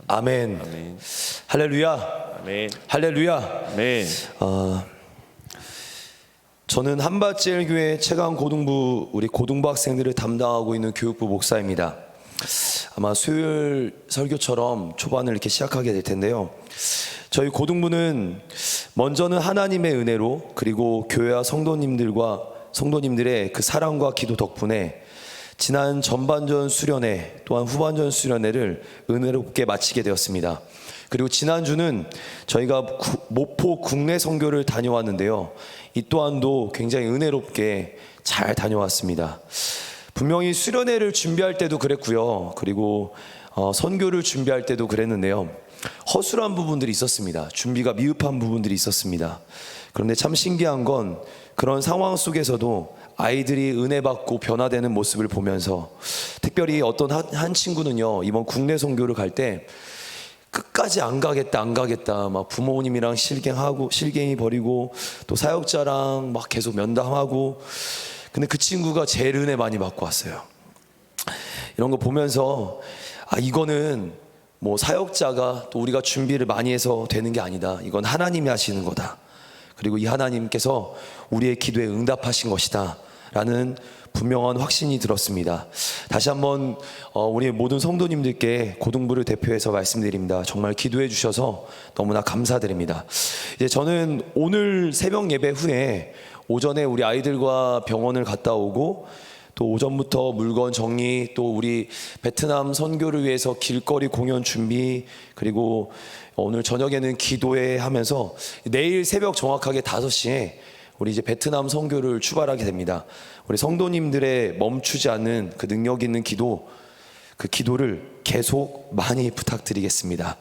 아멘. 아멘. 할렐루야. 아멘. 할렐루야. 아멘. 저는 한밭제일교회 채강고등부 우리 고등부 학생들을 담당하고 있는 교육부 목사입니다. 아마 수요일 설교처럼 초반을 이렇게 시작하게 될 텐데요. 저희 고등부는 먼저는 하나님의 은혜로, 그리고 교회와 성도님들의 그 사랑과 기도 덕분에 지난 전반전 수련회 또한 후반전 수련회를 은혜롭게 마치게 되었습니다. 그리고 지난주는 저희가 모포 국내 선교를 다녀왔는데요, 이 또한도 굉장히 은혜롭게 잘 다녀왔습니다. 분명히 수련회를 준비할 때도 그랬고요, 그리고 선교를 준비할 때도 그랬는데요, 허술한 부분들이 있었습니다. 준비가 미흡한 부분들이 있었습니다. 그런데 참 신기한 건 그런 상황 속에서도 아이들이 은혜 받고 변화되는 모습을 보면서, 특별히 어떤 한 친구는요, 이번 국내 선교를 갈 때 끝까지 안 가겠다 막 부모님이랑 실갱이 벌이고 또 사역자랑 막 계속 면담하고, 근데 그 친구가 제일 은혜 많이 받고 왔어요. 이런 거 보면서 이거는 뭐 사역자가 또 우리가 준비를 많이 해서 되는 게 아니다, 이건 하나님이 하시는 거다, 그리고 이 하나님께서 우리의 기도에 응답하신 것이다 라는 분명한 확신이 들었습니다. 다시 한번 우리 모든 성도님들께 고등부를 대표해서 말씀드립니다. 정말 기도해 주셔서 너무나 감사드립니다. 이제 저는 오늘 새벽 예배 후에 오전에 우리 아이들과 병원을 갔다 오고, 또 오전부터 물건 정리, 또 우리 베트남 선교를 위해서 길거리 공연 준비, 그리고 오늘 저녁에는 기도회 하면서 내일 새벽 정확하게 5시에 우리 이제 베트남 선교를 출발하게 됩니다. 우리 성도님들의 멈추지 않는 그 능력 있는 기도, 그 기도를 계속 많이 부탁드리겠습니다.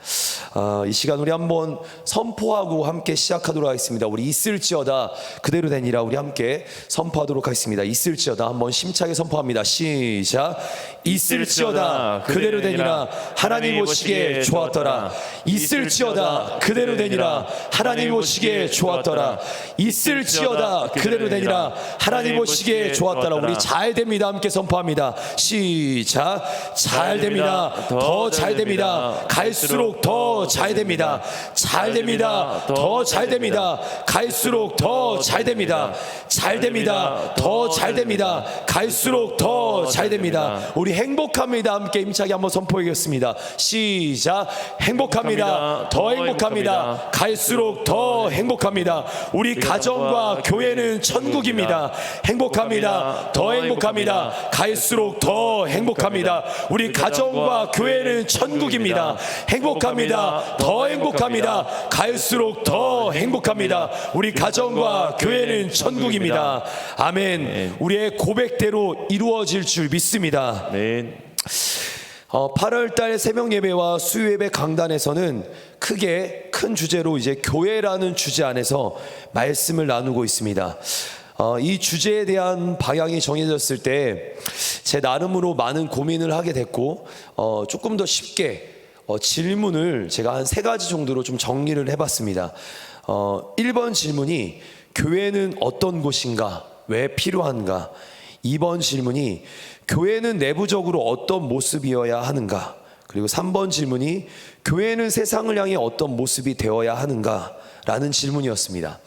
이 시간 우리 한번 선포하고 함께 시작하도록 하겠습니다. 우리 있을지어다 그대로 되니라, 우리 함께 선포하도록 하겠습니다. 있을지어다 한번 심차게 선포합니다. 시작. 있을지어다 그대로 되니라, 하나님 오시기에 좋았더라. 있을지어다 그대로 되니라, 하나님 오시기에 좋았더라. 있을지어다 그대로 되니라, 하나님 오시기에 좋았더라. 우리 잘 됩니다 함께 선포합니다. 시작. 잘 됩니다. 더 잘 됩니다. 갈수록 더 잘 됩니다. 잘 됩니다. 더 잘 됩니다. 갈수록 더 잘 됩니다. 잘 됩니다. 더 잘 됩니다. 갈수록 더 잘 됩니다. 우리 행복합니다 함께 힘차게 한번 선포하겠습니다. 시작. 행복합니다. 더 행복합니다. 갈수록 더 행복합니다. 우리 가정과 교회는 천국입니다. 행복합니다. 더 행복합니다. 갈수록 더 행복합니다. 우리 가정과 교회는 천국입니다. 행복합니다. 더 행복합니다. 갈수록 더 행복합니다. 우리 가정과 교회는 천국입니다. 아멘. 우리의 고백대로 이루어질 줄 믿습니다. 아멘. 8월달 새벽 예배와 수요 예배 강단에서는 크게 큰 주제로 이제 교회라는 주제 안에서 말씀을 나누고 있습니다. 이 주제에 대한 방향이 정해졌을 때 제 나름으로 많은 고민을 하게 됐고, 조금 더 쉽게 질문을 제가 한 3가지 정도로 좀 정리를 해봤습니다. 1번 질문이 교회는 어떤 곳인가, 왜 필요한가. 2번 질문이 교회는 내부적으로 어떤 모습이어야 하는가. 그리고 3번 질문이 교회는 세상을 향해 어떤 모습이 되어야 하는가 라는 질문이었습니다.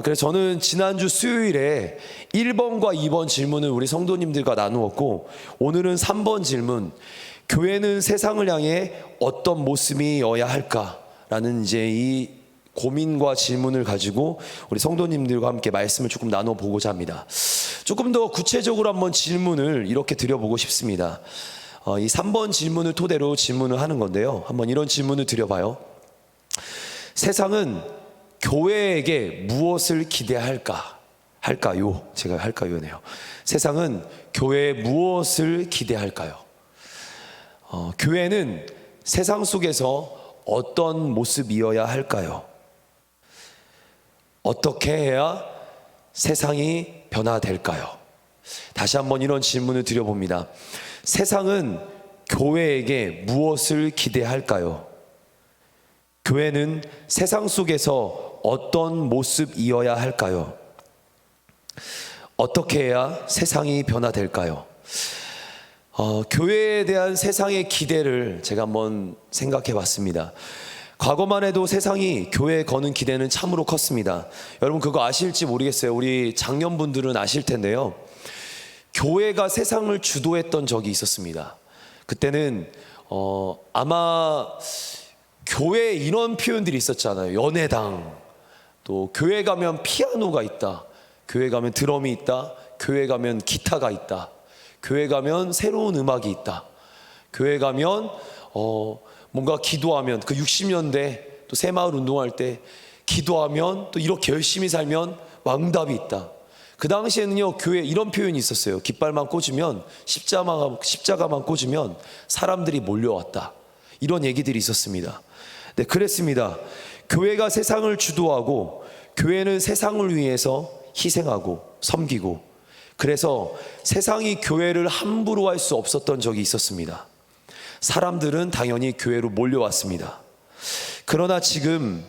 그래서 저는 지난주 수요일에 1번과 2번 질문을 우리 성도님들과 나누었고, 오늘은 3번 질문, 교회는 세상을 향해 어떤 모습이어야 할까라는 이제 이 고민과 질문을 가지고 우리 성도님들과 함께 말씀을 조금 나눠보고자 합니다. 조금 더 구체적으로 한번 질문을 이렇게 드려보고 싶습니다. 이 3번 질문을 토대로 질문을 하는 건데요, 한번 이런 질문을 드려봐요. 세상은 교회에게 무엇을 기대할까요? 제가 할까요네요. 세상은 교회에 무엇을 기대할까요? 교회는 세상 속에서 어떤 모습이어야 할까요? 어떻게 해야 세상이 변화될까요? 다시 한번 이런 질문을 드려봅니다. 세상은 교회에게 무엇을 기대할까요? 교회는 세상 속에서 어떤 모습이어야 할까요? 어떻게 해야 세상이 변화될까요? 교회에 대한 세상의 기대를 제가 한번 생각해 봤습니다. 과거만 해도 세상이 교회에 거는 기대는 참으로 컸습니다. 여러분 그거 아실지 모르겠어요. 우리 장년분들은 아실 텐데요. 교회가 세상을 주도했던 적이 있었습니다. 그때는 아마 교회에 이런 표현들이 있었잖아요. 연회당, 또 교회 가면 피아노가 있다, 교회 가면 드럼이 있다, 교회 가면 기타가 있다, 교회 가면 새로운 음악이 있다, 교회 가면 뭔가 기도하면, 그 60년대 또 새마을 운동할 때 기도하면 또 이렇게 열심히 살면 왕답이 있다. 그 당시에는요, 교회에 이런 표현이 있었어요. 깃발만 꽂으면, 십자가만 꽂으면 사람들이 몰려왔다. 이런 얘기들이 있었습니다. 네, 그랬습니다. 교회가 세상을 주도하고 교회는 세상을 위해서 희생하고 섬기고, 그래서 세상이 교회를 함부로 할 수 없었던 적이 있었습니다. 사람들은 당연히 교회로 몰려왔습니다. 그러나 지금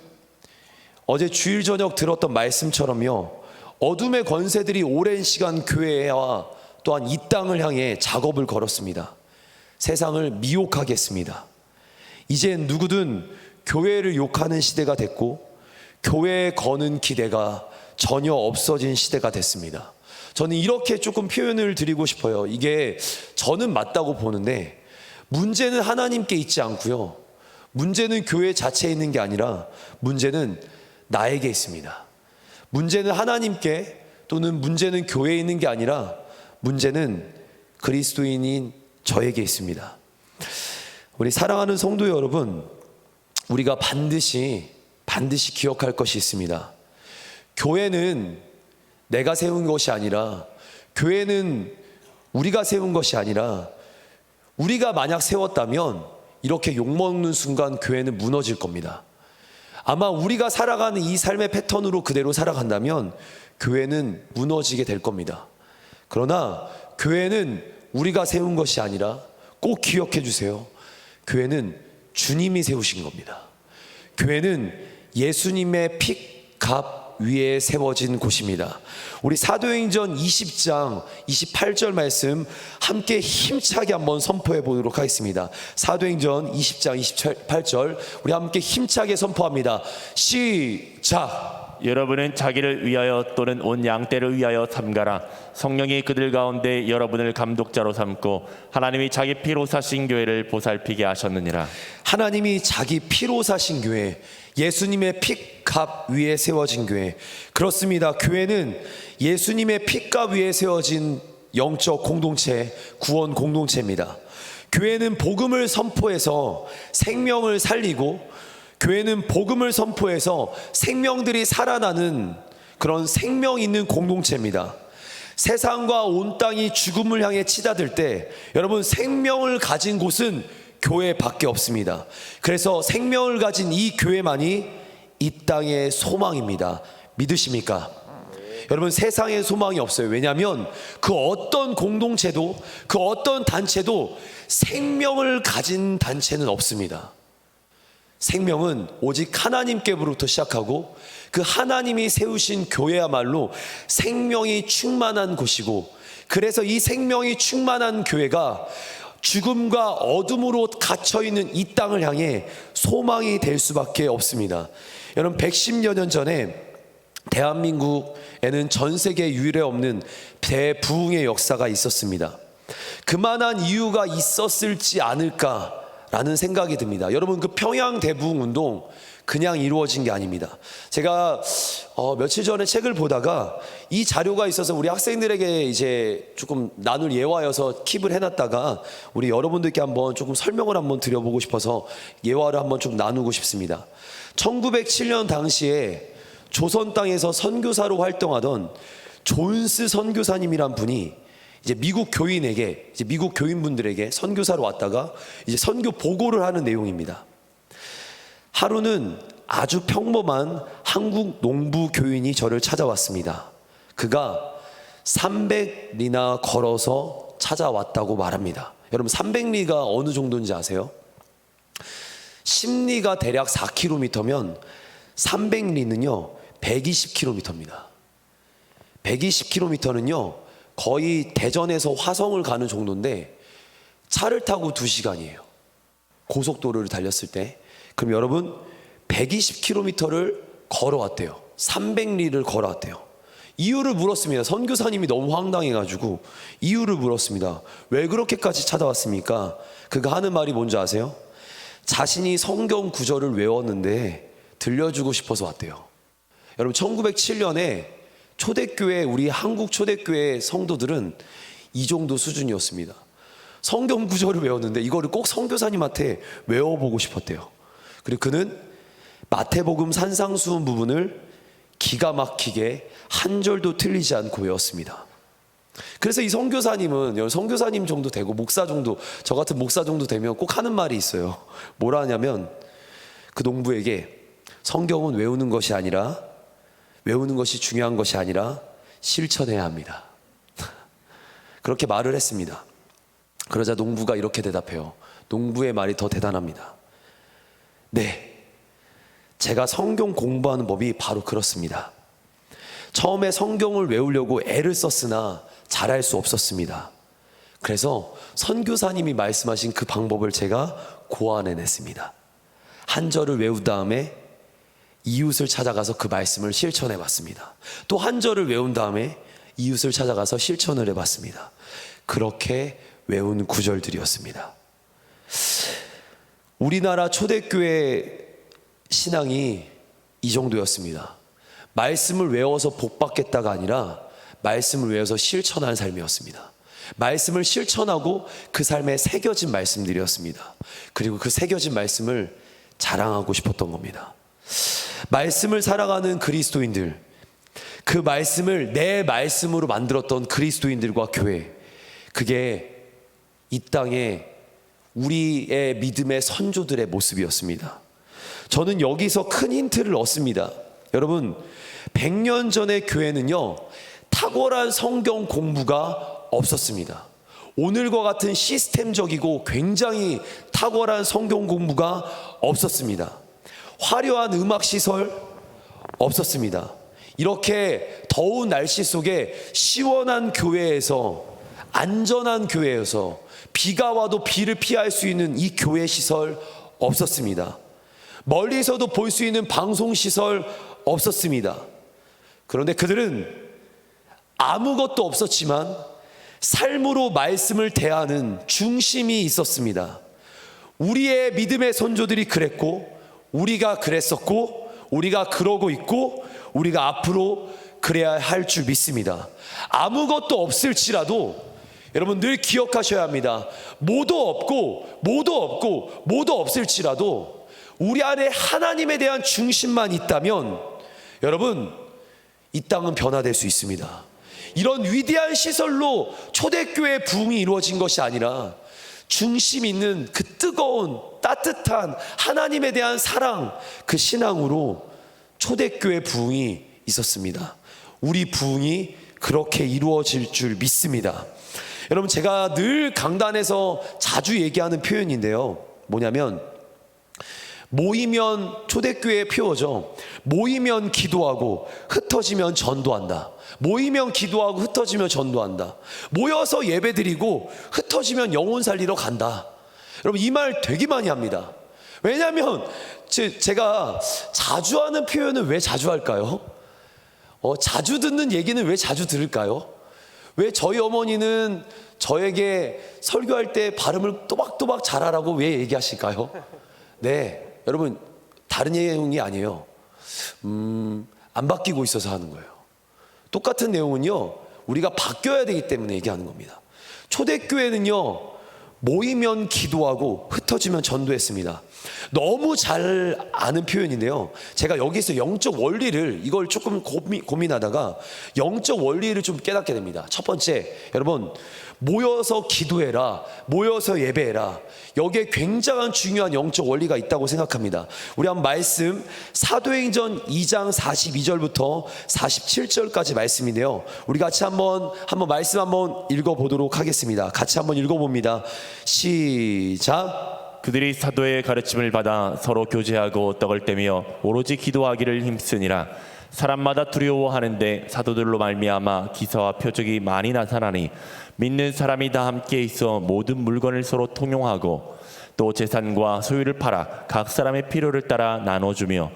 어제 주일 저녁 들었던 말씀처럼요, 어둠의 권세들이 오랜 시간 교회와 또한 이 땅을 향해 작업을 걸었습니다. 세상을 미혹하게 했습니다. 이젠 누구든 교회를 욕하는 시대가 됐고, 교회에 거는 기대가 전혀 없어진 시대가 됐습니다. 저는 이렇게 조금 표현을 드리고 싶어요. 이게 저는 맞다고 보는데, 문제는 하나님께 있지 않고요, 문제는 교회 자체에 있는 게 아니라 문제는 나에게 있습니다. 문제는 하나님께, 또는 문제는 교회에 있는 게 아니라 문제는 그리스도인인 저에게 있습니다. 우리 사랑하는 성도 여러분, 우리가 반드시 기억할 것이 있습니다. 교회는 내가 세운 것이 아니라, 교회는 우리가 세운 것이 아니라, 우리가 만약 세웠다면 이렇게 욕먹는 순간 교회는 무너질 겁니다. 아마 우리가 살아가는 이 삶의 패턴으로 그대로 살아간다면 교회는 무너지게 될 겁니다. 그러나 교회는 우리가 세운 것이 아니라, 꼭 기억해 주세요. 교회는 주님이 세우신 겁니다. 교회는 예수님의 핏값 위에 세워진 곳입니다. 우리 사도행전 20장 28절 말씀 함께 힘차게 한번 선포해 보도록 하겠습니다. 사도행전 20장 28절 우리 함께 힘차게 선포합니다. 시작. 여러분은 자기를 위하여 또는 온 양떼를 위하여 삼가라. 성령이 그들 가운데 여러분을 감독자로 삼고 하나님이 자기 피로 사신 교회를 보살피게 하셨느니라. 하나님이 자기 피로 사신 교회, 예수님의 핏값 위에 세워진 교회. 그렇습니다. 교회는 예수님의 핏값 위에 세워진 영적 공동체, 구원 공동체입니다. 교회는 복음을 선포해서 생명을 살리고, 교회는 복음을 선포해서 생명들이 살아나는 그런 생명 있는 공동체입니다. 세상과 온 땅이 죽음을 향해 치닫을 때 여러분, 생명을 가진 곳은 교회밖에 없습니다. 그래서 생명을 가진 이 교회만이 이 땅의 소망입니다. 믿으십니까? 여러분, 세상에 소망이 없어요. 왜냐하면 그 어떤 공동체도, 그 어떤 단체도 생명을 가진 단체는 없습니다. 생명은 오직 하나님께로부터 시작하고, 그 하나님이 세우신 교회야말로 생명이 충만한 곳이고, 그래서 이 생명이 충만한 교회가 죽음과 어둠으로 갇혀있는 이 땅을 향해 소망이 될 수밖에 없습니다. 여러분, 110여 년 전에 대한민국에는 전 세계 유일에 없는 대부흥의 역사가 있었습니다. 그만한 이유가 있었을지 않을까라는 생각이 듭니다. 여러분, 그 평양 대부흥 운동 그냥 이루어진 게 아닙니다. 제가 며칠 전에 책을 보다가 이 자료가 있어서 우리 학생들에게 이제 조금 나눌 예화여서 킵을 해놨다가 우리 여러분들께 한번 조금 설명을 한번 드려보고 싶어서 예화를 한번 좀 나누고 싶습니다. 1907년 당시에 조선 땅에서 선교사로 활동하던 존스 선교사님이란 분이 이제 미국 교인에게, 이제 미국 교인분들에게 선교사로 왔다가 이제 선교 보고를 하는 내용입니다. 하루는 아주 평범한 한국 농부 교인이 저를 찾아왔습니다. 그가 300리나 걸어서 찾아왔다고 말합니다. 여러분, 300리가 어느 정도인지 아세요? 10리가 대략 4km면 300리는요 120km입니다. 120km는요 거의 대전에서 화성을 가는 정도인데, 차를 타고 2시간이에요. 고속도로를 달렸을 때. 그럼 여러분 120km를 걸어왔대요. 300리를 걸어왔대요. 이유를 물었습니다. 선교사님이 너무 황당해가지고 이유를 물었습니다. 왜 그렇게까지 찾아왔습니까? 그가 하는 말이 뭔지 아세요? 자신이 성경 구절을 외웠는데 들려주고 싶어서 왔대요. 여러분 1907년에 초대교회, 우리 한국 초대교회 성도들은 이 정도 수준이었습니다. 성경 구절을 외웠는데 이거를 꼭 선교사님한테 외워보고 싶었대요. 그리고 그는 마태복음 산상수훈 부분을 기가 막히게 한 절도 틀리지 않고 외웠습니다. 그래서 이 선교사님은 선교사님 정도 되고 목사 정도, 저 같은 목사 정도 되면 꼭 하는 말이 있어요. 뭐라 하냐면 그 농부에게 성경은 외우는 것이 중요한 것이 아니라 실천해야 합니다. 그렇게 말을 했습니다. 그러자 농부가 이렇게 대답해요. 농부의 말이 더 대단합니다. 네, 제가 성경 공부하는 법이 바로 그렇습니다. 처음에 성경을 외우려고 애를 썼으나 잘할 수 없었습니다. 그래서 선교사님이 말씀하신 그 방법을 제가 고안해냈습니다. 한 절을 외운 다음에 이웃을 찾아가서 그 말씀을 실천해 봤습니다. 또 한 절을 외운 다음에 이웃을 찾아가서 실천을 해봤습니다. 그렇게 외운 구절들이었습니다. 우리나라 초대교회 신앙이 이 정도였습니다. 말씀을 외워서 복받겠다가 아니라 말씀을 외워서 실천하는 삶이었습니다. 말씀을 실천하고 그 삶에 새겨진 말씀들이었습니다. 그리고 그 새겨진 말씀을 자랑하고 싶었던 겁니다. 말씀을 살아가는 그리스도인들, 그 말씀을 내 말씀으로 만들었던 그리스도인들과 교회, 그게 이 땅에 우리의 믿음의 선조들의 모습이었습니다. 저는 여기서 큰 힌트를 얻습니다. 여러분, 100년 전의 교회는요, 탁월한 성경 공부가 없었습니다. 오늘과 같은 시스템적이고 굉장히 탁월한 성경 공부가 없었습니다. 화려한 음악 시설 없었습니다. 이렇게 더운 날씨 속에 시원한 교회에서, 안전한 교회에서 비가 와도 비를 피할 수 있는 이 교회 시설 없었습니다. 멀리서도 볼 수 있는 방송 시설 없었습니다. 그런데 그들은 아무것도 없었지만 삶으로 말씀을 대하는 중심이 있었습니다. 우리의 믿음의 선조들이 그랬고, 우리가 그랬었고, 우리가 그러고 있고, 우리가 앞으로 그래야 할 줄 믿습니다. 아무것도 없을지라도 여러분 늘 기억하셔야 합니다. 뭐도 없을지라도 우리 안에 하나님에 대한 중심만 있다면 여러분 이 땅은 변화될 수 있습니다. 이런 위대한 시설로 초대교회 부흥이 이루어진 것이 아니라 중심 있는 그 뜨거운 따뜻한 하나님에 대한 사랑, 그 신앙으로 초대교회 부흥이 있었습니다. 우리 부흥이 그렇게 이루어질 줄 믿습니다. 여러분, 제가 늘 강단에서 자주 얘기하는 표현인데요, 뭐냐면 모이면, 초대교회의 표어죠. 모이면 기도하고 흩어지면 전도한다. 모이면 기도하고 흩어지면 전도한다. 모여서 예배드리고 흩어지면 영혼 살리러 간다. 여러분, 이 말 되게 많이 합니다. 왜냐하면 제가 자주 하는 표현은 왜 자주 할까요? 자주 듣는 얘기는 왜 자주 들을까요? 왜 저희 어머니는 저에게 설교할 때 발음을 또박또박 잘하라고 왜 얘기하실까요? 네, 여러분, 다른 내용이 아니에요. 안 바뀌고 있어서 하는 거예요. 똑같은 내용은요, 우리가 바뀌어야 되기 때문에 얘기하는 겁니다. 초대교회는요, 모이면 기도하고 흩어지면 전도했습니다. 너무 잘 아는 표현인데요, 제가 여기서 영적 원리를, 이걸 조금 고민하다가 영적 원리를 좀 깨닫게 됩니다. 첫 번째, 여러분, 모여서 기도해라, 모여서 예배해라. 여기에 굉장한 중요한 영적 원리가 있다고 생각합니다. 우리 한번 말씀, 사도행전 2장 42절부터 47절까지 말씀인데요, 우리 같이 한번 말씀 한번 읽어보도록 하겠습니다. 같이 한번 읽어봅니다. 시작. 그들이 사도의 가르침을 받아 서로 교제하고 떡을 떼며 오로지 기도하기를 힘쓰니라. 사람마다 두려워하는데 사도들로 말미암아 기사와 표적이 많이 나타나니 믿는 사람이 다 함께 있어 모든 물건을 서로 통용하고 또 재산과 소유를 팔아 각 사람의 필요를 따라 나눠주며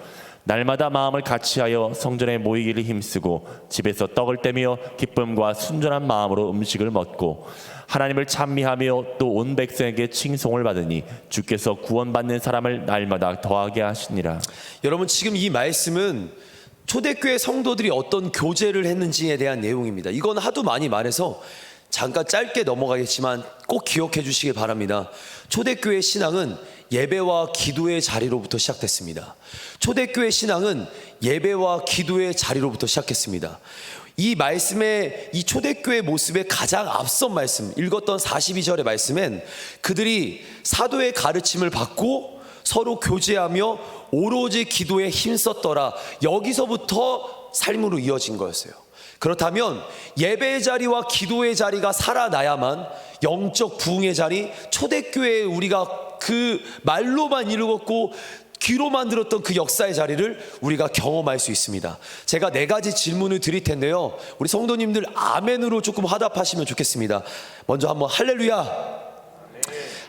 날마다 마음을 같이하여 성전에 모이기를 힘쓰고 집에서 떡을 떼며 기쁨과 순전한 마음으로 음식을 먹고 하나님을 찬미하며 또 온 백성에게 칭송을 받으니 주께서 구원받는 사람을 날마다 더하게 하시니라. 여러분, 지금 이 말씀은 초대교회 성도들이 어떤 교제를 했는지에 대한 내용입니다. 이건 하도 많이 말해서 잠깐 짧게 넘어가겠지만 꼭 기억해 주시길 바랍니다. 초대교회 신앙은 예배와 기도의 자리로부터 시작됐습니다. 초대교회 신앙은 예배와 기도의 자리로부터 시작했습니다. 이 말씀의, 이 초대교회 모습의 가장 앞선 말씀, 읽었던 42절의 말씀엔 그들이 사도의 가르침을 받고 서로 교제하며 오로지 기도에 힘썼더라, 여기서부터 삶으로 이어진 거였어요. 그렇다면 예배의 자리와 기도의 자리가 살아나야만 영적 부흥의 자리, 초대교회에 우리가 그 말로만 읽었고 귀로만 들었던 그 역사의 자리를 우리가 경험할 수 있습니다. 제가 4가지 질문을 드릴 텐데요, 우리 성도님들 아멘으로 조금 화답하시면 좋겠습니다. 먼저 한번 할렐루야,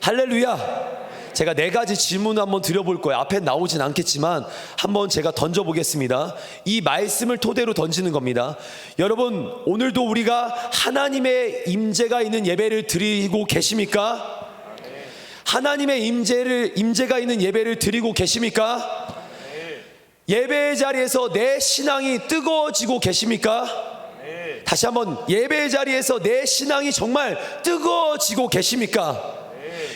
할렐루야. 제가 4가지 질문을 한번 드려볼 거예요. 앞에 나오진 않겠지만 한번 제가 던져보겠습니다. 이 말씀을 토대로 던지는 겁니다. 여러분, 오늘도 우리가 하나님의 임재가 있는 예배를 드리고 계십니까? 하나님의 임재가 있는 예배를 드리고 계십니까? 예배의 자리에서 내 신앙이 뜨거워지고 계십니까? 다시 한번, 예배의 자리에서 내 신앙이 정말 뜨거워지고 계십니까?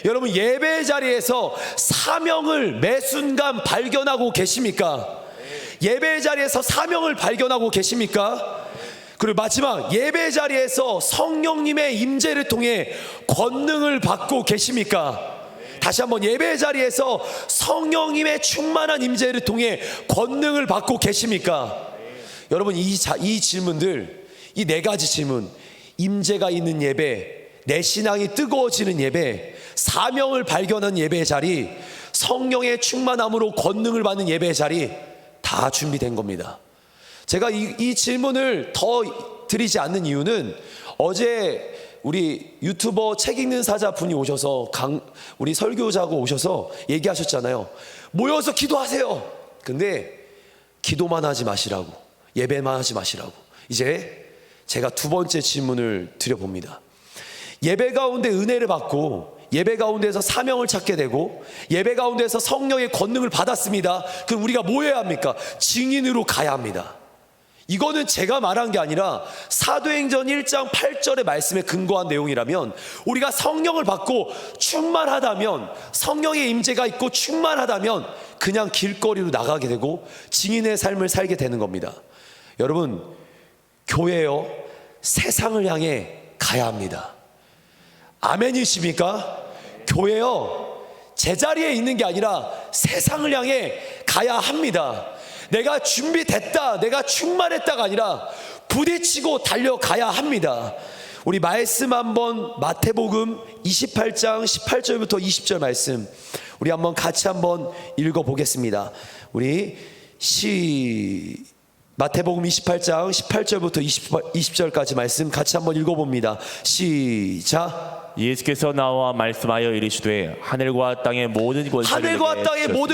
여러분, 예배의 자리에서 사명을 매 순간 발견하고 계십니까? 예배의 자리에서 사명을 발견하고 계십니까? 그리고 마지막, 예배의 자리에서 성령님의 임재를 통해 권능을 받고 계십니까? 다시 한번, 예배의 자리에서 성령님의 충만한 임재를 통해 권능을 받고 계십니까? 여러분, 이 질문들, 이 4가지 질문, 임재가 있는 예배, 내 신앙이 뜨거워지는 예배, 사명을 발견한 예배의 자리, 성령의 충만함으로 권능을 받는 예배의 자리, 다 준비된 겁니다. 제가 이 질문을 더 드리지 않는 이유는 어제 우리 유튜버 책 읽는 사자 분이 오셔서 우리 설교자고 오셔서 얘기하셨잖아요. 모여서 기도하세요. 근데 기도만 하지 마시라고, 예배만 하지 마시라고. 이제 제가 2번째 질문을 드려봅니다. 예배 가운데 은혜를 받고 예배 가운데서 사명을 찾게 되고 예배 가운데서 성령의 권능을 받았습니다. 그럼 우리가 뭐 해야 합니까? 증인으로 가야 합니다. 이거는 제가 말한 게 아니라 사도행전 1장 8절의 말씀에 근거한 내용이라면, 우리가 성령을 받고 충만하다면, 성령의 임재가 있고 충만하다면 그냥 길거리로 나가게 되고 증인의 삶을 살게 되는 겁니다. 여러분, 교회요, 세상을 향해 가야 합니다. 아멘이십니까? 교회요, 제자리에 있는 게 아니라 세상을 향해 가야 합니다. 내가 준비됐다, 내가 충만했다가 아니라 부딪히고 달려가야 합니다. 우리 말씀 한번, 마태복음 28장 18절부터 20절 말씀, 우리 한번 같이 한번 읽어보겠습니다. 우리 마태복음 28장 18절부터 20절까지 말씀 같이 한번 읽어봅니다. 시작. 예수께서 나와 말씀하여 이르시되 하늘과 땅의 모든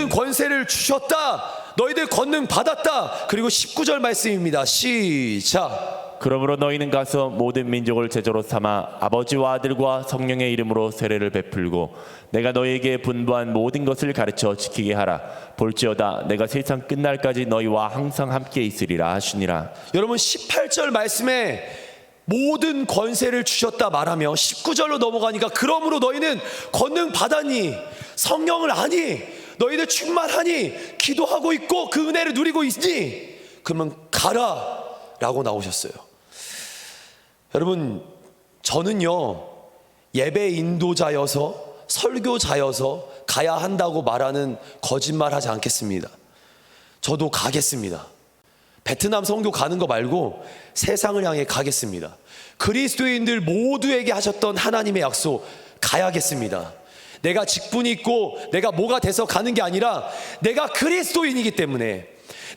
권세를 주셨다. 너희들 권능 받았다. 그리고 19절 말씀입니다. 시작. 그러므로 너희는 가서 모든 민족을 제자로 삼아 아버지와 아들과 성령의 이름으로 세례를 베풀고 내가 너희에게 분부한 모든 것을 가르쳐 지키게 하라. 볼지어다 내가 세상 끝날까지 너희와 항상 함께 있으리라 하시니라. 여러분, 18절 말씀에 모든 권세를 주셨다 말하며 19절로 넘어가니까, 그러므로 너희는 권능 받았니? 성령을 아니? 너희들 충만하니? 기도하고 있고 그 은혜를 누리고 있니? 그러면 가라 라고 나오셨어요. 여러분, 저는요, 예배 인도자여서 설교자여서 가야 한다고 말하는 거짓말 하지 않겠습니다. 저도 가겠습니다. 베트남 선교 가는 거 말고 세상을 향해 가겠습니다. 그리스도인들 모두에게 하셨던 하나님의 약속 가야겠습니다. 내가 직분이 있고 내가 뭐가 돼서 가는 게 아니라 내가 그리스도인이기 때문에,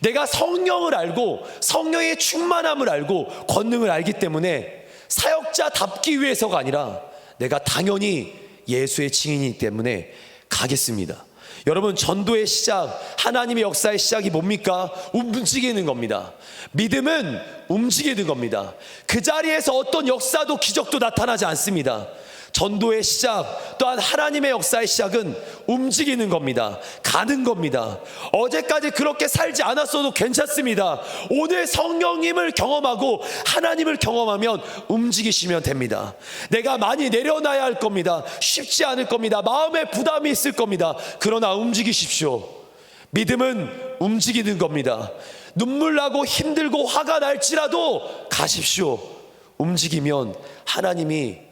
내가 성령을 알고 성령의 충만함을 알고 권능을 알기 때문에 사역자답기 위해서가 아니라 내가 당연히 예수의 증인이기 때문에 가겠습니다. 여러분, 전도의 시작, 하나님의 역사의 시작이 뭡니까? 움직이는 겁니다. 믿음은 움직이는 겁니다. 그 자리에서 어떤 역사도 기적도 나타나지 않습니다. 전도의 시작, 또한 하나님의 역사의 시작은 움직이는 겁니다. 가는 겁니다. 어제까지 그렇게 살지 않았어도 괜찮습니다. 오늘 성령님을 경험하고 하나님을 경험하면 움직이시면 됩니다. 내가 많이 내려놔야 할 겁니다. 쉽지 않을 겁니다. 마음에 부담이 있을 겁니다. 그러나 움직이십시오. 믿음은 움직이는 겁니다. 눈물 나고 힘들고 화가 날지라도 가십시오. 움직이면 하나님이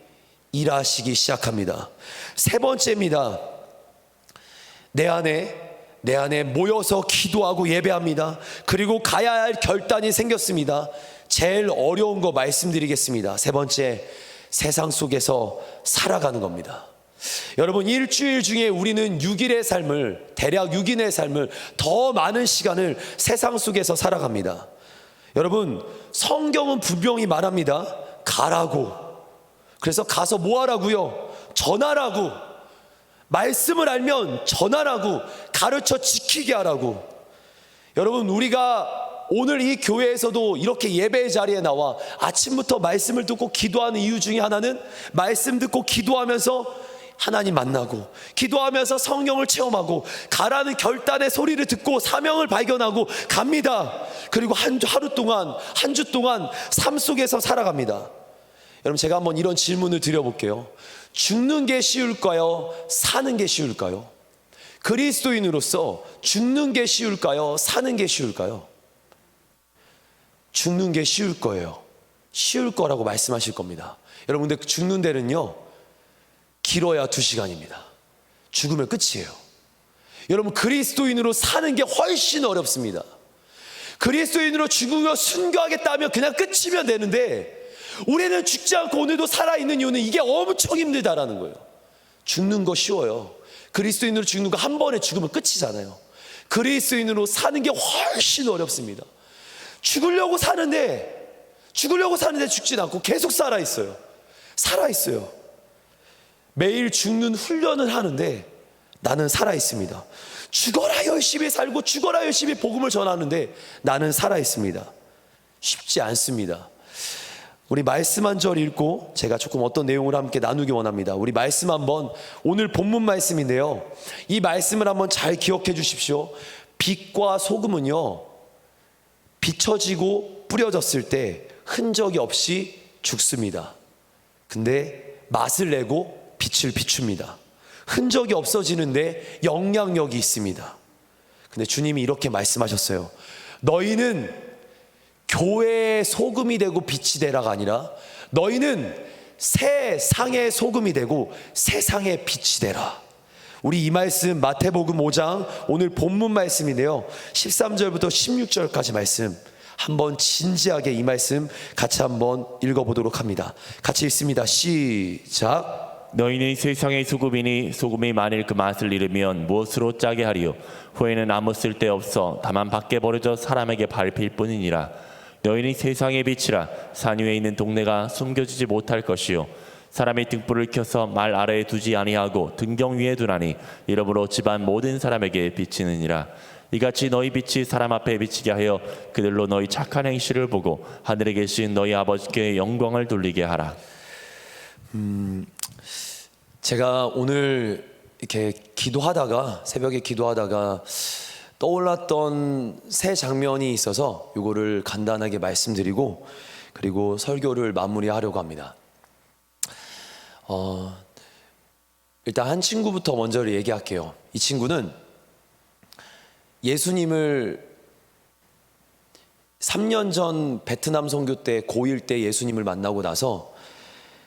일하시기 시작합니다. 세 번째입니다. 내 안에 모여서 기도하고 예배합니다. 그리고 가야 할 결단이 생겼습니다. 제일 어려운 거 말씀드리겠습니다. 세 번째, 세상 속에서 살아가는 겁니다. 여러분, 일주일 중에 우리는 6일의 삶을, 대략 6일의 삶을, 더 많은 시간을 세상 속에서 살아갑니다. 여러분, 성경은 분명히 말합니다. 가라고. 그래서 가서 뭐 하라고요? 전하라고. 말씀을 알면 전하라고, 가르쳐 지키게 하라고. 여러분, 우리가 오늘 이 교회에서도 이렇게 예배의 자리에 나와 아침부터 말씀을 듣고 기도하는 이유 중에 하나는 말씀 듣고 기도하면서 하나님 만나고, 기도하면서 성령을 체험하고, 가라는 결단의 소리를 듣고 사명을 발견하고 갑니다. 그리고 하루 동안, 한 주 동안 삶 속에서 살아갑니다. 여러분, 제가 한번 이런 질문을 드려볼게요. 죽는 게 쉬울까요? 사는 게 쉬울까요? 그리스도인으로서 죽는 게 쉬울까요? 사는 게 쉬울까요? 죽는 게 쉬울 거예요. 쉬울 거라고 말씀하실 겁니다. 여러분, 근데 죽는 데는요, 길어야 2시간입니다. 죽으면 끝이에요. 여러분, 그리스도인으로 사는 게 훨씬 어렵습니다. 그리스도인으로 죽으며 순교하겠다면 그냥 끝이면 되는데, 우리는 죽지 않고 오늘도 살아있는 이유는 이게 엄청 힘들다라는 거예요. 죽는 거 쉬워요. 그리스도인으로 죽는 거 한 번에 죽으면 끝이잖아요. 그리스도인으로 사는 게 훨씬 어렵습니다. 죽으려고 사는데 죽진 않고 계속 살아있어요. 매일 죽는 훈련을 하는데 나는 살아있습니다. 죽어라 열심히 살고 죽어라 열심히 복음을 전하는데 나는 살아있습니다. 쉽지 않습니다. 우리 말씀 한 절 읽고 제가 조금 어떤 내용을 함께 나누기 원합니다. 우리 말씀 한번, 오늘 본문 말씀인데요, 이 말씀을 한번 잘 기억해 주십시오. 빛과 소금은요, 비춰지고 뿌려졌을 때 흔적이 없이 죽습니다. 근데 맛을 내고 빛을 비춥니다. 흔적이 없어지는데 영향력이 있습니다. 근데 주님이 이렇게 말씀하셨어요. 너희는 교회의 소금이 되고 빛이 되라가 아니라 너희는 세상의 소금이 되고 세상의 빛이 되라. 우리 이 말씀 마태복음 5장 오늘 본문 말씀인데요, 13절부터 16절까지 말씀 한번 진지하게 이 말씀 같이 한번 읽어보도록 합니다. 같이 읽습니다. 시작. 너희는 세상의 소금이니 소금이 만일 그 맛을 잃으면 무엇으로 짜게 하리요? 후에는 아무 쓸데없어 다만 밖에 버려져 사람에게 밟힐 뿐이니라. 너희는 세상의 빛이라. 산 위에 있는 동네가 숨겨지지 못할 것이요, 사람이 등불을 켜서 말 아래에 두지 아니하고 등경 위에 두나니 이러므로 집안 모든 사람에게 비치느니라. 이같이 너희 빛이 사람 앞에 비치게 하여 그들로 너희 착한 행실을 보고 하늘에 계신 너희 아버지께 영광을 돌리게 하라. 제가 오늘 이렇게 기도하다가, 새벽에 기도하다가 떠올랐던 새 장면이 있어서 이거를 간단하게 말씀드리고 그리고 설교를 마무리하려고 합니다. 일단 한 친구부터 먼저 얘기할게요. 이 친구는 예수님을 3년 전 베트남 선교 때 고1 때 예수님을 만나고 나서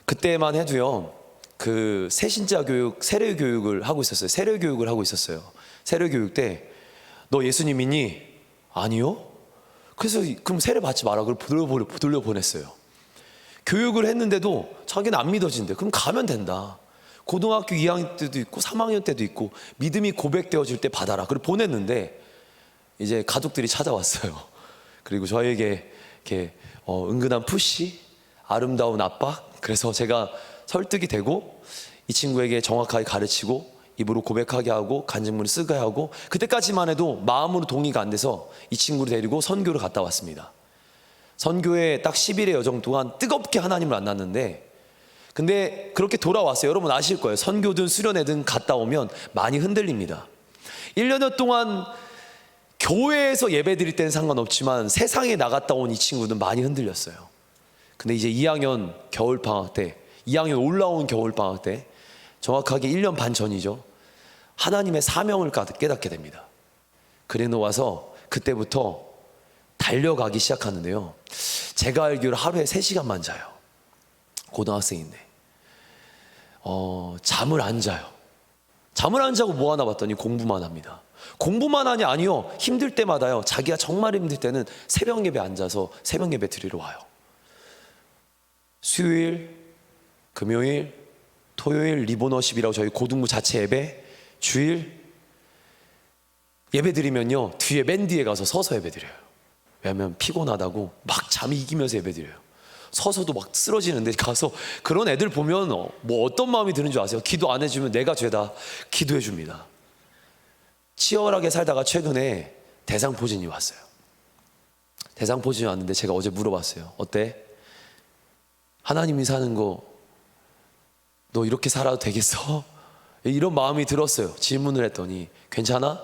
그때만 해도요, 그 새신자 교육, 세례 교육을 하고 있었어요. 세례 교육 때 너 예수님 믿니? 아니요? 그래서 그럼 세례 받지 마라. 그걸 돌려보냈어요. 교육을 했는데도 자기는 안 믿어진대. 그럼 가면 된다. 고등학교 2학년 때도 있고 3학년 때도 있고 믿음이 고백되어질 때 받아라. 그걸 보냈는데 이제 가족들이 찾아왔어요. 그리고 저에게 이렇게 은근한 푸시, 아름다운 아빠. 그래서 제가 설득이 되고 이 친구에게 정확하게 가르치고 입으로 고백하게 하고 간증문을 쓰게 하고, 그때까지만 해도 마음으로 동의가 안 돼서 이 친구를 데리고 선교를 갔다 왔습니다. 선교에 딱 10일의 여정 동안 뜨겁게 하나님을 만났는데, 근데 그렇게 돌아왔어요. 여러분 아실 거예요. 선교든 수련회든 갔다 오면 많이 흔들립니다. 1년여 동안 교회에서 예배 드릴 때는 상관없지만 세상에 나갔다 온 이 친구는 많이 흔들렸어요. 근데 이제 2학년 겨울방학 때, 2학년 올라온 겨울방학 때, 정확하게 1년 반 전이죠, 하나님의 사명을 깨닫게 됩니다. 그래 놓아서 그때부터 달려가기 시작하는데요, 제가 알기로 하루에 3시간만 자요. 고등학생인데 잠을 안 자요. 잠을 안 자고 뭐 하나 봤더니 공부만 합니다. 공부만 하냐? 아니요, 힘들 때마다요, 자기가 정말 힘들 때는 새벽 예배 앉아서 새벽 예배 드리러 와요. 수요일, 금요일, 토요일 리보너십이라고 저희 고등부 자체 예배, 주일 예배 드리면요, 뒤에 맨 뒤에 가서 서서 예배 드려요. 왜냐하면 피곤하다고 막 잠이 이기면서 예배 드려요. 서서도 막 쓰러지는데 가서 그런 애들 보면 뭐 어떤 마음이 드는 줄 아세요? 기도 안 해주면 내가 죄다 기도해 줍니다. 치열하게 살다가 최근에 대상포진이 왔어요. 대상포진이 왔는데 제가 어제 물어봤어요. 어때? 하나님이 사는 거 너 이렇게 살아도 되겠어? 이런 마음이 들었어요. 질문을 했더니 괜찮아?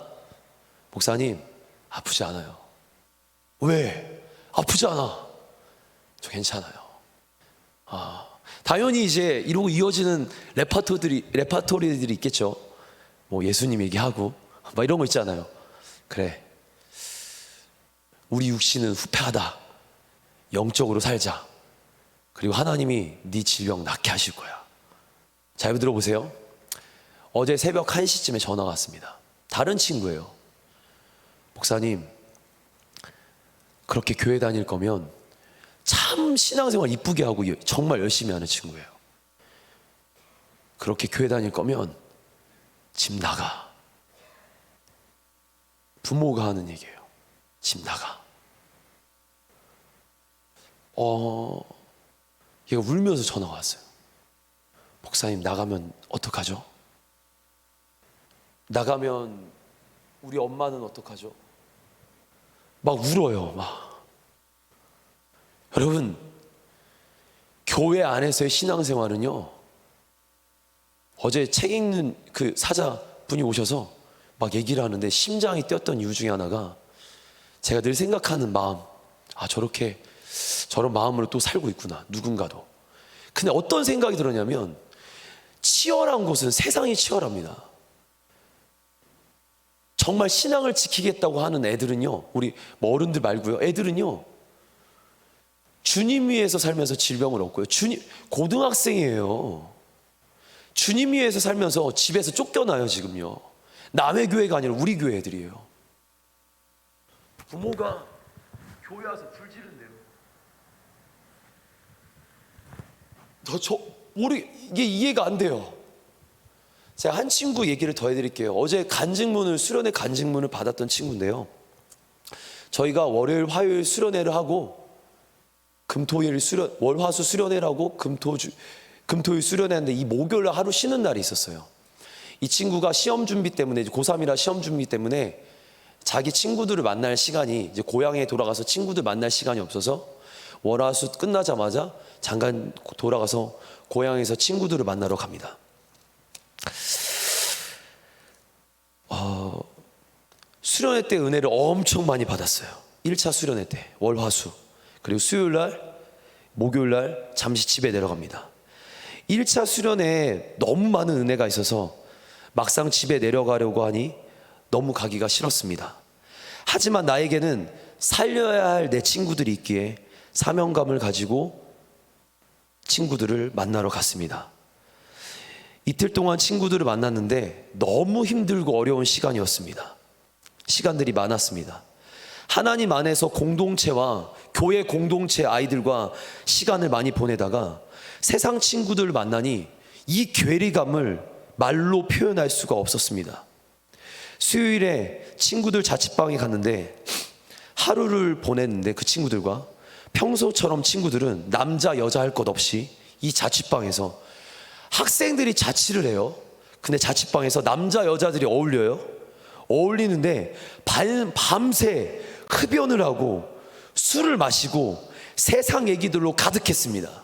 목사님, 아프지 않아요. 왜? 아프지 않아. 저 괜찮아요. 당연히 이제 이러고 이어지는 레파토리들이 있겠죠. 뭐 예수님 얘기하고 막 이런 거 있잖아요. 그래, 우리 육신은 후패하다. 영적으로 살자. 그리고 하나님이 네 질병 낫게 하실 거야. 잘 들어보세요. 어제 새벽 1시쯤에 전화가 왔습니다. 다른 친구예요. 목사님, 그렇게 교회 다닐 거면 참 신앙생활 이쁘게 하고 정말 열심히 하는 친구예요. 그렇게 교회 다닐 거면 집 나가. 부모가 하는 얘기예요. 집 나가. 얘가 울면서 전화가 왔어요. 목사님, 나가면 어떡하죠? 나가면 우리 엄마는 어떡하죠? 막 울어요. 막. 여러분, 교회 안에서의 신앙생활은요, 어제 책 읽는 그 사자분이 오셔서 막 얘기를 하는데 심장이 뛰었던 이유 중에 하나가, 제가 늘 생각하는 마음, 저렇게 저런 마음으로 또 살고 있구나, 누군가도. 근데 어떤 생각이 들었냐면, 치열한 곳은 세상이 치열합니다. 정말 신앙을 지키겠다고 하는 애들은요, 우리 뭐 어른들 말고요, 애들은요, 주님 위해서 살면서 질병을 얻고요. 고등학생이에요. 주님 위해서 살면서 집에서 쫓겨나요. 지금요, 남의 교회가 아니라 우리 교회 애들이에요. 부모가 교회 와서 불 지른대요. 이게 이해가 안 돼요. 제가 한 친구 얘기를 더 해드릴게요. 어제 수련회 간증문을 받았던 친구인데요, 저희가 월요일, 화요일 수련회를 하고 월화수 수련회를 하고 금토일 수련회인데, 이 목요일 하루 쉬는 날이 있었어요. 이 친구가 시험 준비 때문에, 고3이라 시험 준비 때문에 자기 친구들을 만날 시간이, 이제 고향에 돌아가서 친구들 만날 시간이 없어서 월화수 끝나자마자 잠깐 돌아가서 고향에서 친구들을 만나러 갑니다. 수련회 때 은혜를 엄청 많이 받았어요. 1차 수련회 때 월화수, 그리고 수요일날 목요일날 잠시 집에 내려갑니다. 1차 수련회에 너무 많은 은혜가 있어서 막상 집에 내려가려고 하니 너무 가기가 싫었습니다. 하지만 나에게는 살려야 할 내 친구들이 있기에 사명감을 가지고 친구들을 만나러 갔습니다. 이틀 동안 친구들을 만났는데 너무 힘들고 어려운 시간들이 많았습니다. 하나님 안에서 공동체와 교회 공동체 아이들과 시간을 많이 보내다가 세상 친구들을 만나니 이 괴리감을 말로 표현할 수가 없었습니다. 수요일에 친구들 자취방에 갔는데 하루를 보냈는데, 그 친구들과 평소처럼 친구들은 남자 여자 할 것 없이 이 자취방에서 학생들이 자취를 해요. 근데 자취방에서 남자 여자들이 어울려요. 어울리는데 밤새 흡연을 하고 술을 마시고 세상 얘기들로 가득했습니다.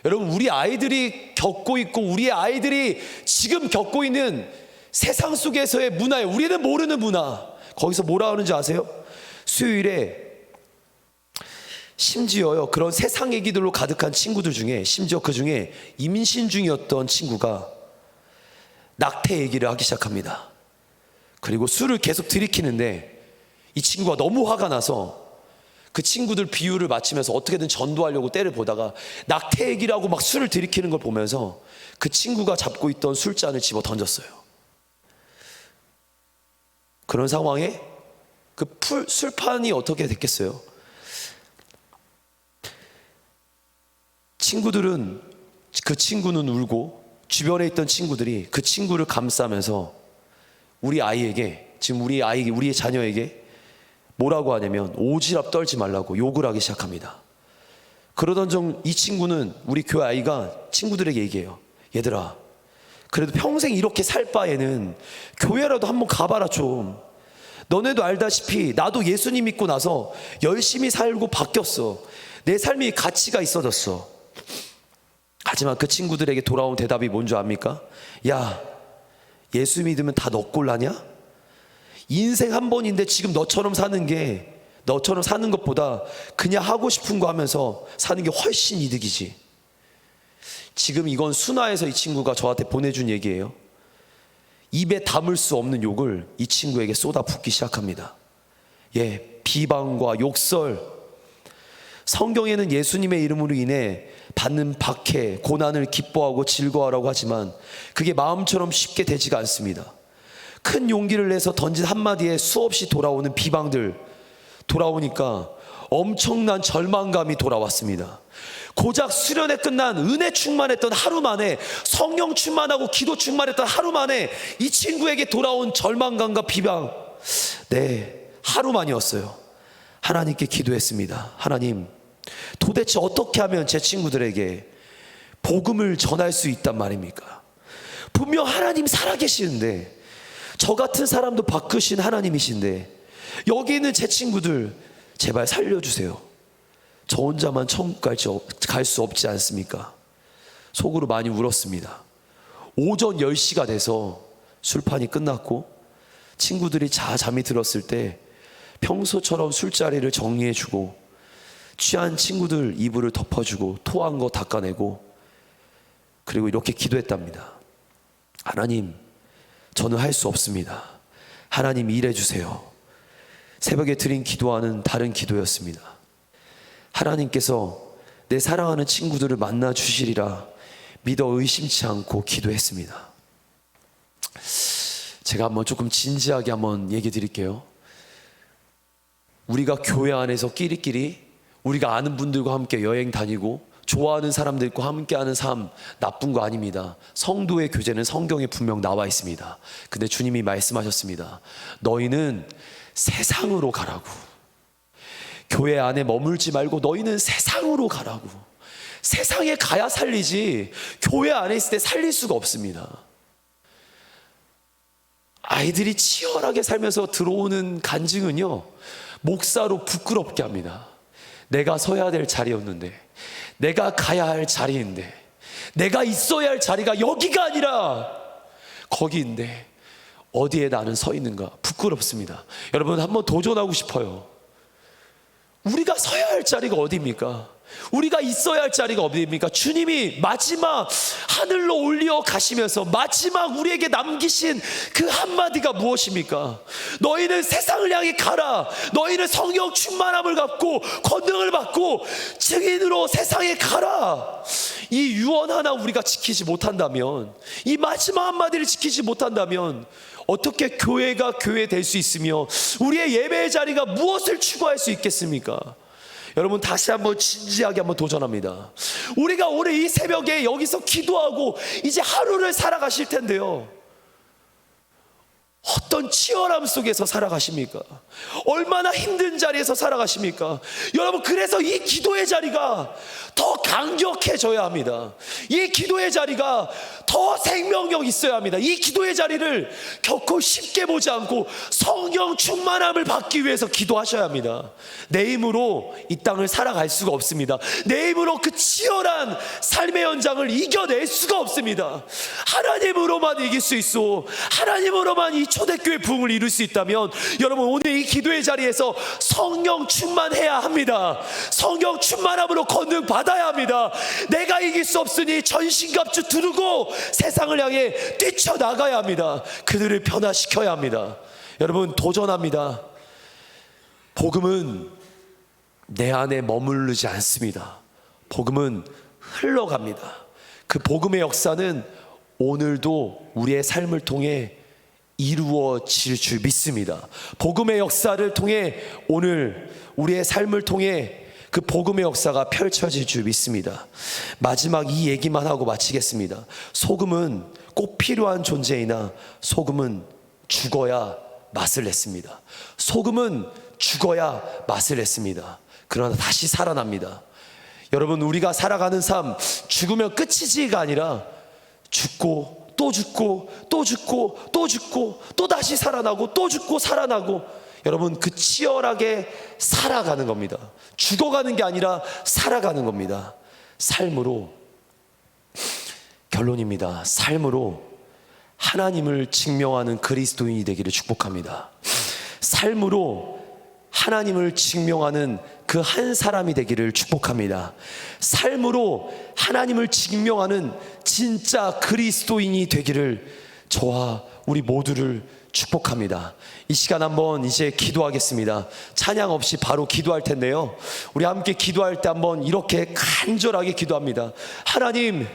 여러분, 우리 아이들이 겪고 있고 우리 아이들이 지금 겪고 있는 세상 속에서의 문화에 우리는 모르는 문화, 거기서 뭐라 하는지 아세요? 수요일에 심지어요, 그런 세상 얘기들로 가득한 친구들 중에 심지어 그 중에 임신 중이었던 친구가 낙태 얘기를 하기 시작합니다. 그리고 술을 계속 들이키는데 이 친구가 너무 화가 나서 그 친구들 비유를 맞추면서 어떻게든 전도하려고 때를 보다가 낙태 얘기라고 막 술을 들이키는 걸 보면서 그 친구가 잡고 있던 술잔을 집어 던졌어요. 그런 상황에 그 술판이 어떻게 됐겠어요? 친구들은, 그 친구는 울고 주변에 있던 친구들이 그 친구를 감싸면서 우리 아이에게, 지금 우리의 자녀에게 뭐라고 하냐면 오지랖 떨지 말라고 욕을 하기 시작합니다. 그러던 중 이 친구는, 우리 교회 아이가 친구들에게 얘기해요. 얘들아, 그래도 평생 이렇게 살 바에는 교회라도 한번 가봐라 좀. 너네도 알다시피 나도 예수님 믿고 나서 열심히 살고 바뀌었어. 내 삶이 가치가 있어졌어. 하지만 그 친구들에게 돌아온 대답이 뭔지 압니까? 야, 예수 믿으면 다 너 꼴라냐? 인생 한 번인데 지금 너처럼 사는 것보다 그냥 하고 싶은 거 하면서 사는 게 훨씬 이득이지. 지금 이건 순화해서 이 친구가 저한테 보내준 얘기예요. 입에 담을 수 없는 욕을 이 친구에게 쏟아붓기 시작합니다. 비방과 욕설. 성경에는 예수님의 이름으로 인해 받는 박해, 고난을 기뻐하고 즐거워하라고 하지만 그게 마음처럼 쉽게 되지가 않습니다. 큰 용기를 내서 던진 한마디에 수없이 돌아오는 비방들, 돌아오니까 엄청난 절망감이 돌아왔습니다. 고작 수련회 끝난 은혜 충만했던 하루 만에, 성령 충만하고 기도 충만했던 하루 만에 이 친구에게 돌아온 절망감과 비방, 하루만이었어요. 하나님께 기도했습니다. 하나님, 도대체 어떻게 하면 제 친구들에게 복음을 전할 수 있단 말입니까? 분명 하나님 살아계시는데, 저 같은 사람도 바꾸신 하나님이신데 여기 있는 제 친구들 제발 살려주세요. 저 혼자만 천국 갈 수 없지 않습니까? 속으로 많이 울었습니다. 오전 10시가 돼서 술판이 끝났고 친구들이 잠이 들었을 때 평소처럼 술자리를 정리해주고 취한 친구들 이불을 덮어주고 토한 거 닦아내고, 그리고 이렇게 기도했답니다. 하나님, 저는 할 수 없습니다. 하나님 일해주세요. 새벽에 드린 기도와는 다른 기도였습니다. 하나님께서 내 사랑하는 친구들을 만나 주시리라 믿어 의심치 않고 기도했습니다. 제가 한번 조금 진지하게 한번 얘기 드릴게요. 우리가 교회 안에서 끼리끼리 우리가 아는 분들과 함께 여행 다니고 좋아하는 사람들과 함께하는 삶, 나쁜 거 아닙니다. 성도의 교제는 성경에 분명 나와 있습니다. 근데 주님이 말씀하셨습니다. 너희는 세상으로 가라고. 교회 안에 머물지 말고 너희는 세상으로 가라고. 세상에 가야 살리지 교회 안에 있을 때 살릴 수가 없습니다. 아이들이 치열하게 살면서 들어오는 간증은요, 목사로 부끄럽게 합니다. 내가 서야 될 자리였는데, 내가 가야 할 자리인데, 내가 있어야 할 자리가 여기가 아니라 거기인데 어디에 나는 서 있는가? 부끄럽습니다. 여러분, 한번 도전하고 싶어요. 우리가 서야 할 자리가 어디입니까? 우리가 있어야 할 자리가 어디입니까? 주님이 마지막 하늘로 올려 가시면서 마지막 우리에게 남기신 그 한마디가 무엇입니까? 너희는 세상을 향해 가라. 너희는 성령 충만함을 갖고 권능을 받고 증인으로 세상에 가라. 이 유언 하나 우리가 지키지 못한다면, 이 마지막 한마디를 지키지 못한다면 어떻게 교회가 교회 될 수 있으며 우리의 예배의 자리가 무엇을 추구할 수 있겠습니까? 여러분, 다시 한번 진지하게 한번 도전합니다. 우리가 오늘 이 새벽에 여기서 기도하고 이제 하루를 살아가실 텐데요, 어떤 치열함 속에서 살아가십니까? 얼마나 힘든 자리에서 살아가십니까? 여러분, 그래서 이 기도의 자리가 더 강력해져야 합니다. 이 기도의 자리가 더 생명력 있어야 합니다. 이 기도의 자리를 결코 쉽게 보지 않고 성령 충만함을 받기 위해서 기도하셔야 합니다. 내 힘으로 이 땅을 살아갈 수가 없습니다. 내 힘으로 그 치열한 삶의 현장을 이겨낼 수가 없습니다. 하나님으로만 이길 수 있어. 하나님으로만 이 초대교회 부흥을 이룰 수 있다면, 여러분, 오늘 이 기도의 자리에서 성령 충만해야 합니다. 성령 충만함으로 권능 받아야 합니다. 내가 이길 수 없으니 전신갑주 두르고 세상을 향해 뛰쳐나가야 합니다. 그들을 변화시켜야 합니다. 여러분, 도전합니다. 복음은 내 안에 머무르지 않습니다. 복음은 흘러갑니다. 그 복음의 역사는 오늘도 우리의 삶을 통해 이루어질 줄 믿습니다. 복음의 역사를 통해 오늘 우리의 삶을 통해 그 복음의 역사가 펼쳐질 줄 믿습니다. 마지막 이 얘기만 하고 마치겠습니다. 소금은 꼭 필요한 존재이나 소금은 죽어야 맛을 냈습니다. 소금은 죽어야 맛을 냈습니다. 그러나 다시 살아납니다. 여러분, 우리가 살아가는 삶, 죽으면 끝이지가 아니라 죽고 또 죽고 또 죽고 또 죽고 또 다시 살아나고 또 죽고 살아나고, 여러분, 그 치열하게 살아가는 겁니다. 죽어가는 게 아니라 살아가는 겁니다. 삶으로, 결론입니다. 삶으로 하나님을 증명하는 그리스도인이 되기를 축복합니다. 삶으로 하나님을 증명하는 그 한 사람이 되기를 축복합니다. 삶으로 하나님을 증명하는 진짜 그리스도인이 되기를 저와 우리 모두를 축복합니다. 이 시간 한번 이제 기도하겠습니다. 찬양 없이 바로 기도할 텐데요, 우리 함께 기도할 때 한번 이렇게 간절하게 기도합니다. 하나님,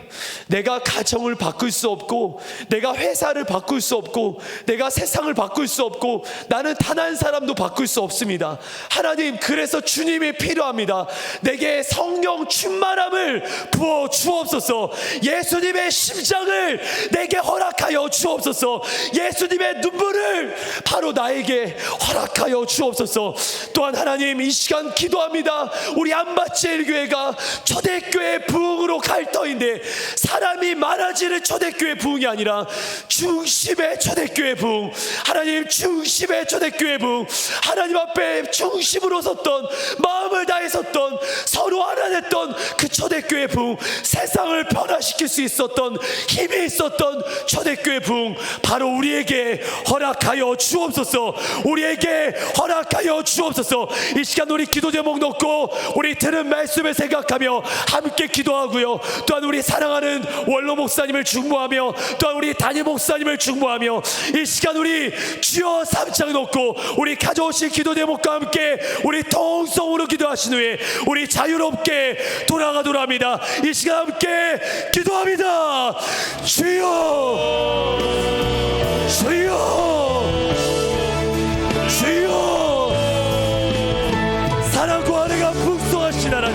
내가 가정을 바꿀 수 없고, 내가 회사를 바꿀 수 없고, 내가 세상을 바꿀 수 없고, 나는 단 한 사람도 바꿀 수 없습니다. 하나님, 그래서 주님이 필요합니다. 내게 성령 충만함을 부어 주옵소서. 예수님의 심장을 내게 허락하여 주옵소서. 예수님의 눈물을 바로 나에게 허락하여 주옵소서. 또한 하나님, 이 시간 기도합니다. 우리 안바제일교회가 초대교회 부흥으로 갈 터인데, 사람이 많아지는 초대교회 부흥이 아니라 중심의 초대교회 부흥, 하나님 중심의 초대교회 부흥, 하나님 앞에 중심으로 섰던, 마음을 다해 섰던, 서로 하나 됐던 그 초대교회 부흥, 세상을 변화시킬 수 있었던 힘이 있었던 초대교회 부흥, 바로 우리에게 허락하여 주옵소서. 우리에게 허락하여 주옵소서. 이 시간 우리 기도 제목 놓고 우리 들은 말씀을 생각하며 함께 기도하고요, 또한 우리 사랑하는 원로 목사님을 중보하며, 또한 우리 담임 목사님을 중보하며, 이 시간 우리 주여 삼창 놓고 우리 가져오신 기도 제목과 함께 우리 통성으로 기도하신 후에 우리 자유롭게 돌아가도록 합니다. 이 시간 함께 기도합니다. 주여, 주여, 주여. 사랑과 은혜가 풍성하신 하나님,